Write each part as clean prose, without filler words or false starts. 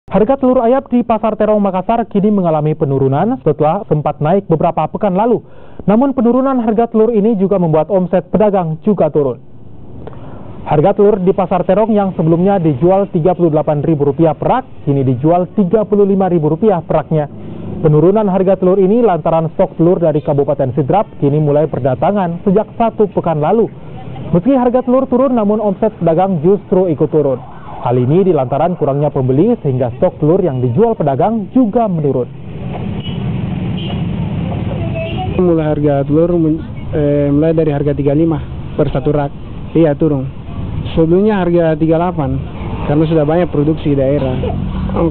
Harga telur ayam di Pasar Terong, Makassar kini mengalami penurunan setelah sempat naik beberapa pekan lalu. Namun penurunan harga telur ini juga membuat omset pedagang juga turun. Harga telur di Pasar Terong yang sebelumnya dijual Rp38.000 perak, kini dijual Rp35.000 peraknya. Penurunan harga telur ini lantaran stok telur dari Kabupaten Sidrap kini mulai berdatangan sejak 1 pekan lalu. Meski harga telur turun, namun omset pedagang justru ikut turun. Hal ini dilantaran kurangnya pembeli sehingga stok telur yang dijual pedagang juga menurun. Mulai harga telur mulai dari harga 35 per satu rak. Iya, turun. Sebelumnya harga 38 karena sudah banyak produksi di daerah.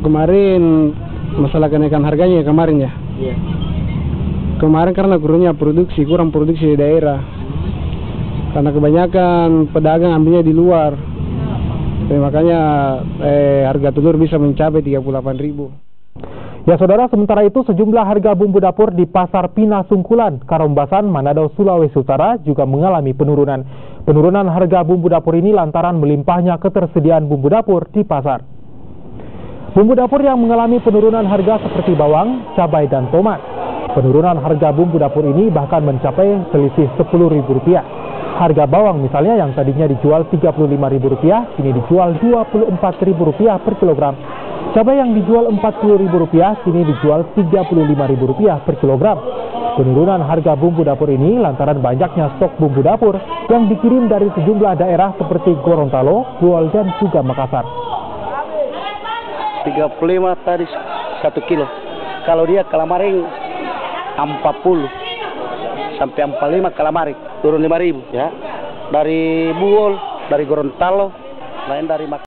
Kemarin masalah kenaikan harganya kemarin ya. Iya. Kemarin karena kurang produksi di daerah. Karena kebanyakan pedagang ambilnya di luar. Makanya harga telur bisa mencapai Rp38.000. Ya saudara, sementara itu sejumlah harga bumbu dapur di Pasar Pina Sungkulan, Karombasan, Manado, Sulawesi Utara juga mengalami penurunan. Penurunan harga bumbu dapur ini lantaran melimpahnya ketersediaan bumbu dapur di pasar. Bumbu dapur yang mengalami penurunan harga seperti bawang, cabai, dan tomat. Penurunan harga bumbu dapur ini bahkan mencapai selisih Rp10.000. Harga bawang misalnya yang tadinya dijual Rp35.000 kini dijual Rp24.000 per kilogram. Cabai yang dijual Rp40.000 kini dijual Rp35.000 per kilogram. Penurunan harga bumbu dapur ini lantaran banyaknya stok bumbu dapur yang dikirim dari sejumlah daerah seperti Gorontalo, Buol, dan juga Makassar. 35 tadi 1 kilo. Kalau dia kalamaring 40 sampai 45 kalamaring, turun 5.000 ya. Dari Buol, dari Gorontalo, lain dari Makassar.